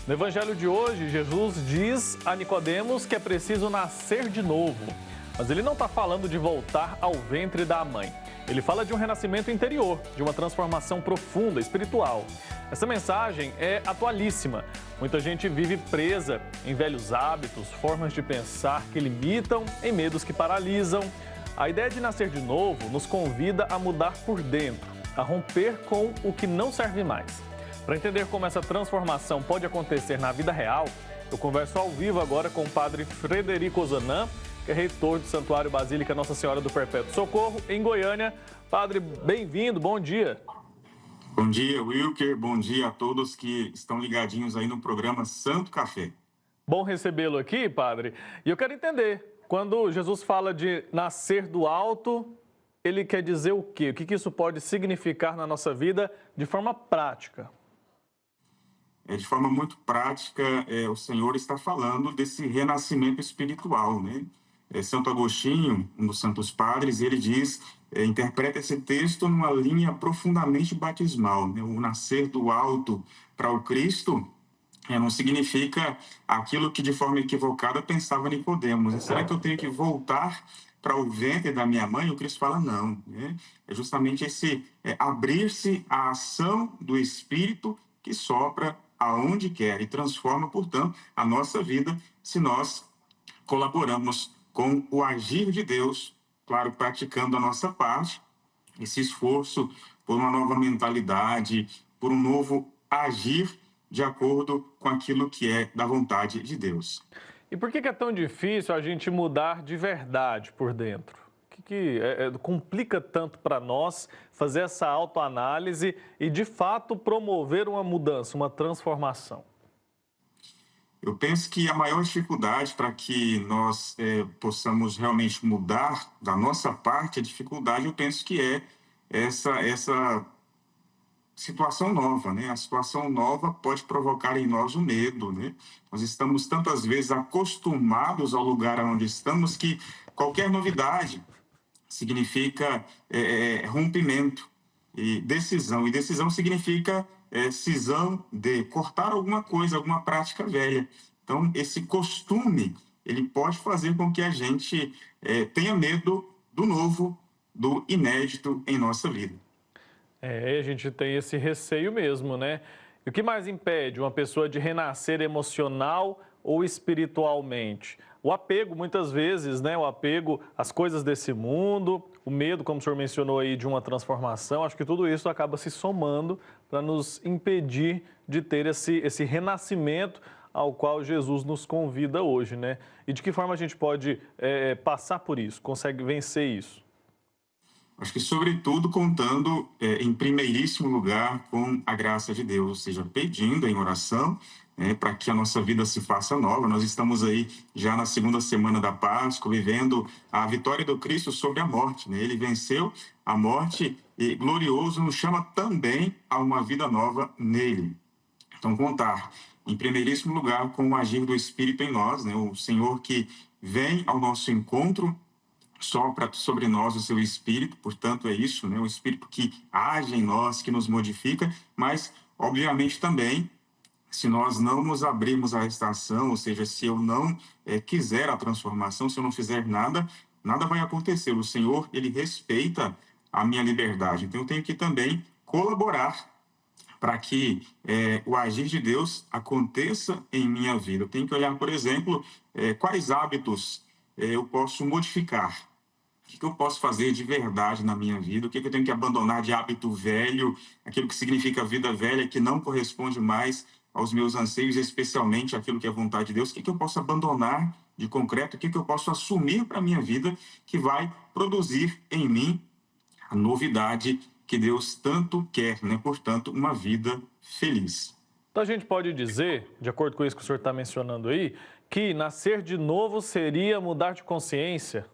No evangelho de hoje, Jesus diz a Nicodemos que é preciso nascer de novo. Mas ele não está falando de voltar ao ventre da mãe. Ele fala de um renascimento interior, de uma transformação profunda, espiritual. Essa mensagem é atualíssima. Muita gente vive presa em velhos hábitos, formas de pensar que limitam, em medos que paralisam. A ideia de nascer de novo nos convida a mudar por dentro, a romper com o que não serve mais. Para entender como essa transformação pode acontecer na vida real, eu converso ao vivo agora com o padre Frederico Ozanam, que é reitor do Santuário Basílica Nossa Senhora do Perpétuo Socorro, em Goiânia. Padre, bem-vindo, bom dia. Bom dia, Wilker. Bom dia a todos que estão ligadinhos aí no programa Santo Café. Bom recebê-lo aqui, padre. E eu quero entender, quando Jesus fala de nascer do alto, ele quer dizer o quê? O que isso pode significar na nossa vida de forma prática? De forma muito prática, o Senhor está falando desse renascimento espiritual, né? Santo Agostinho, um dos santos padres, ele diz, interpreta esse texto numa linha profundamente batismal, né? O nascer do alto para o Cristo não significa aquilo que de forma equivocada pensava Nicodemos. Será que eu tenho que voltar para o ventre da minha mãe? O Cristo fala não, né? É justamente esse abrir-se à ação do Espírito que sopra aonde quer e transforma, portanto, a nossa vida se nós colaboramos com o agir de Deus, claro, praticando a nossa parte, esse esforço por uma nova mentalidade, por um novo agir de acordo com aquilo que é da vontade de Deus. E por que é tão difícil a gente mudar de verdade por dentro? O que complica tanto para nós fazer essa autoanálise e, de fato, promover uma mudança, uma transformação? Eu penso que a maior dificuldade para que nós possamos realmente mudar da nossa parte, a dificuldade, eu penso que é essa situação nova, né? A situação nova pode provocar em nós o medo, né? Nós estamos tantas vezes acostumados ao lugar onde estamos que qualquer novidade significa rompimento e decisão. E decisão significa cisão de cortar alguma coisa, alguma prática velha. Então, esse costume, ele pode fazer com que a gente tenha medo do novo, do inédito em nossa vida. A gente tem esse receio mesmo, né? E o que mais impede uma pessoa de renascer emocional ou espiritualmente? O apego, muitas vezes, né? O apego às coisas desse mundo, o medo, como o senhor mencionou aí, de uma transformação. Acho que tudo isso acaba se somando para nos impedir de ter esse renascimento ao qual Jesus nos convida hoje, né? E de que forma a gente pode passar por isso, consegue vencer isso? Acho que, sobretudo, contando em primeiríssimo lugar com a graça de Deus, ou seja, pedindo em oração para que a nossa vida se faça nova. Nós estamos aí já na segunda semana da Páscoa, vivendo a vitória do Cristo sobre a morte, né? Ele venceu a morte e, glorioso, nos chama também a uma vida nova nele. Então, contar, em primeiríssimo lugar, com o agir do Espírito em nós, né? O Senhor que vem ao nosso encontro, sopra sobre nós o seu Espírito, portanto é isso, né? O Espírito que age em nós, que nos modifica, mas, obviamente, também, se nós não nos abrirmos à estação, ou seja, se eu não quiser a transformação, se eu não fizer nada, nada vai acontecer. O Senhor, ele respeita a minha liberdade, então eu tenho que também colaborar para que o agir de Deus aconteça em minha vida. Eu tenho que olhar, por exemplo, quais hábitos eu posso modificar. O que eu posso fazer de verdade na minha vida? O que eu tenho que abandonar de hábito velho, aquilo que significa vida velha, que não corresponde mais aos meus anseios, especialmente aquilo que é vontade de Deus? O que eu posso abandonar de concreto? O que eu posso assumir para a minha vida que vai produzir em mim a novidade que Deus tanto quer, né? Portanto, uma vida feliz. Então a gente pode dizer, de acordo com isso que o senhor está mencionando aí, que nascer de novo seria mudar de consciência?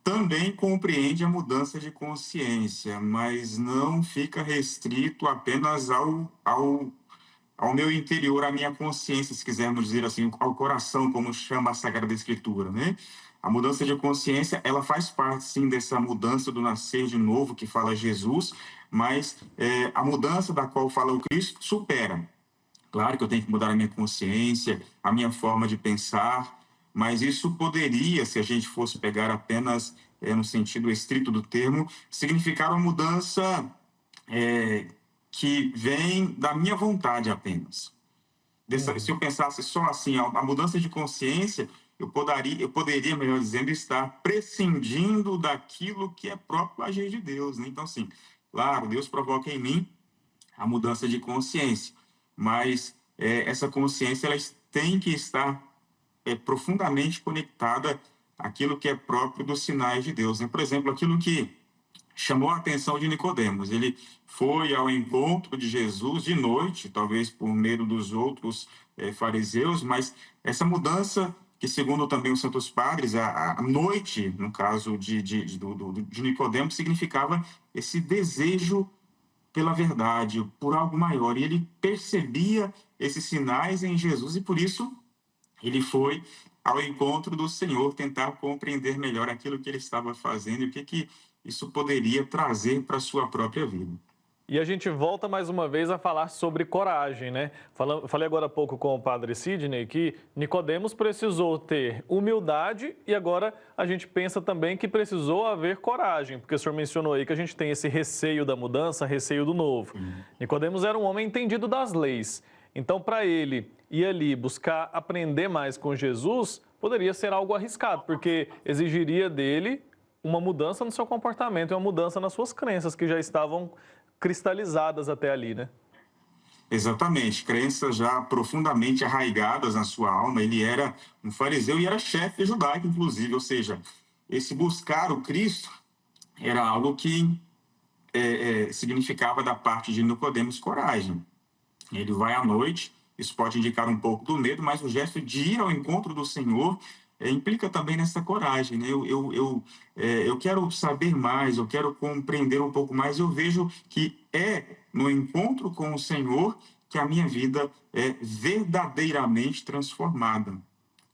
Também compreende a mudança de consciência, mas não fica restrito apenas ao meu interior, à minha consciência, se quisermos dizer assim, ao coração, como chama a Sagrada Escritura, né? A mudança de consciência, ela faz parte, sim, dessa mudança do nascer de novo que fala Jesus, mas a mudança da qual fala o Cristo supera Claro que eu tenho que mudar a minha consciência, a minha forma de pensar, mas isso poderia, se a gente fosse pegar apenas no sentido estrito do termo, significar uma mudança é, que vem da minha vontade apenas. Se eu pensasse só assim, a mudança de consciência, eu poderia, melhor dizendo, estar prescindindo daquilo que é próprio agir de Deus, né? Então, assim, claro, Deus provoca em mim a mudança de consciência, mas essa consciência ela tem que estar profundamente conectada àquilo que é próprio dos sinais de Deus, né? Por exemplo, aquilo que chamou a atenção de Nicodemos. Ele foi ao encontro de Jesus de noite, talvez por medo dos outros fariseus, mas essa mudança que, segundo também os santos padres, a noite, no caso de Nicodemos, significava esse desejo pela verdade, por algo maior. E ele percebia esses sinais em Jesus e, por isso, ele foi ao encontro do Senhor, tentar compreender melhor aquilo que ele estava fazendo e o que isso poderia trazer para a sua própria vida. E a gente volta mais uma vez a falar sobre coragem, né? Falei agora há pouco com o padre Sidney que Nicodemos precisou ter humildade e agora a gente pensa também que precisou haver coragem, porque o senhor mencionou aí que a gente tem esse receio da mudança, receio do novo. Nicodemos era um homem entendido das leis, então para ele ir ali buscar aprender mais com Jesus poderia ser algo arriscado, porque exigiria dele uma mudança no seu comportamento e uma mudança nas suas crenças que já estavam cristalizadas até ali, né? Exatamente, crenças já profundamente arraigadas na sua alma. Ele era um fariseu e era chefe judaico, inclusive, ou seja, esse buscar o Cristo era algo que significava da parte de Nicodemos coragem. Ele vai à noite, isso pode indicar um pouco do medo, mas o gesto de ir ao encontro do Senhor implica também nessa coragem, né? Eu quero saber mais, eu quero compreender um pouco mais, eu vejo que é no encontro com o Senhor que a minha vida é verdadeiramente transformada.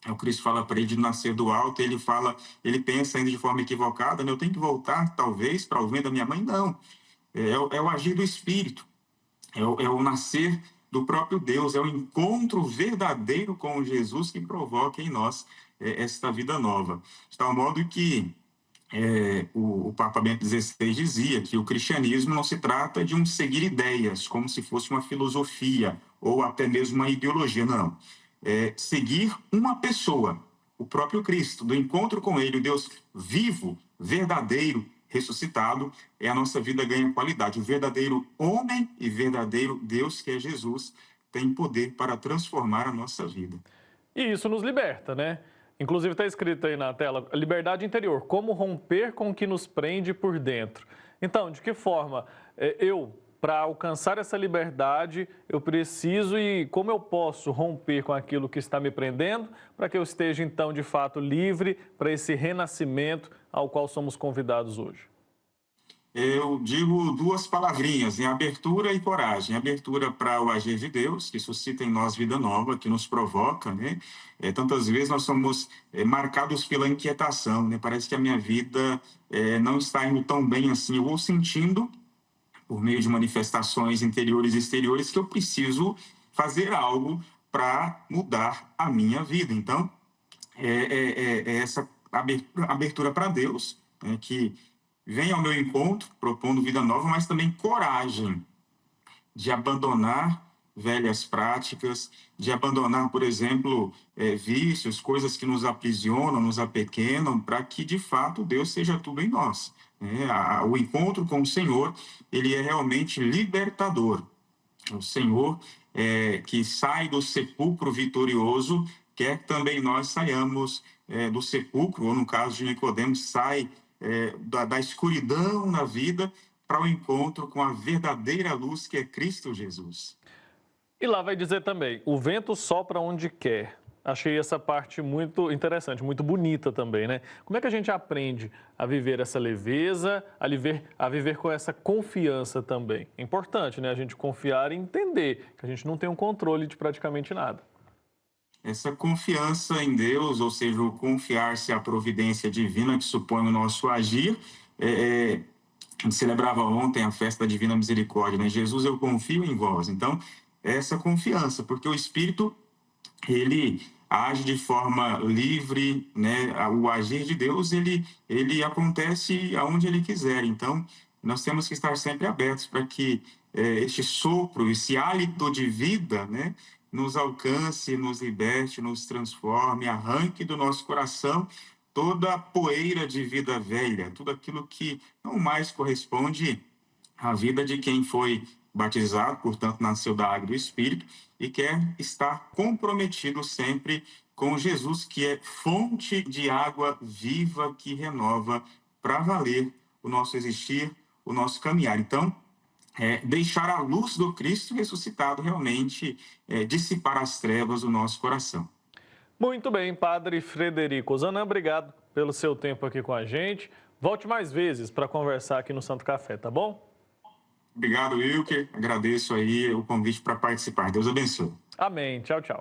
O Cristo fala para ele de nascer do alto, ele pensa ainda de forma equivocada, né? Eu tenho que voltar, talvez, para o ventre da minha mãe? Não, é o agir do Espírito, é o nascer do próprio Deus, é o encontro verdadeiro com Jesus que provoca em nós esta vida nova. De tal modo que o Papa Bento XVI dizia que o cristianismo não se trata de um seguir ideias, como se fosse uma filosofia ou até mesmo uma ideologia, não. É seguir uma pessoa, o próprio Cristo, do encontro com ele, o Deus vivo, verdadeiro, ressuscitado, a nossa vida ganha qualidade. O verdadeiro homem e verdadeiro Deus, que é Jesus, tem poder para transformar a nossa vida. E isso nos liberta, né? Inclusive está escrito aí na tela, liberdade interior, como romper com o que nos prende por dentro. Então, de que forma para alcançar essa liberdade, eu preciso e como eu posso romper com aquilo que está me prendendo, para que eu esteja, então, de fato, livre para esse renascimento ao qual somos convidados hoje? Eu digo duas palavrinhas, abertura e coragem. Abertura para o agir de Deus, que suscita em nós vida nova, que nos provoca, né? Tantas vezes nós somos marcados pela inquietação, né? Parece que a minha vida não está indo tão bem assim. Eu vou sentindo, por meio de manifestações interiores e exteriores, que eu preciso fazer algo para mudar a minha vida. Então, essa abertura para Deus, né, que vem ao meu encontro, propondo vida nova, mas também coragem de abandonar velhas práticas, de abandonar, por exemplo, vícios, coisas que nos aprisionam, nos apequenam, para que, de fato, Deus seja tudo em nós. O encontro com o Senhor, ele é realmente libertador. O Senhor, que sai do sepulcro vitorioso, quer que também nós saiamos do sepulcro, ou no caso de Nicodemos, sai da escuridão na vida para o encontro com a verdadeira luz que é Cristo Jesus. E lá vai dizer também, o vento sopra onde quer. Achei essa parte muito interessante, muito bonita também, né? Como é que a gente aprende a viver essa leveza, a viver com essa confiança também? É importante, né? A gente confiar e entender que a gente não tem um controle de praticamente nada. Essa confiança em Deus, ou seja, o confiar-se à providência divina que supõe o nosso agir, a gente celebrava ontem a festa da Divina Misericórdia, né? Jesus, eu confio em vós. Então, essa confiança, porque o Espírito, ele age de forma livre, né? O agir de Deus, ele acontece aonde ele quiser. Então, nós temos que estar sempre abertos para que este sopro, esse hálito de vida, né, nos alcance, nos liberte, nos transforme, arranque do nosso coração toda a poeira de vida velha, tudo aquilo que não mais corresponde à vida de quem foi batizado, portanto, nasceu da água e do Espírito, e quer estar comprometido sempre com Jesus, que é fonte de água viva que renova para valer o nosso existir, o nosso caminhar. Então, deixar a luz do Cristo ressuscitado realmente dissipar as trevas do nosso coração. Muito bem, Padre Frederico Ozanam, obrigado pelo seu tempo aqui com a gente. Volte mais vezes para conversar aqui no Santo Café, tá bom? Obrigado, Wilker. Agradeço aí o convite para participar. Deus abençoe. Amém. Tchau, tchau.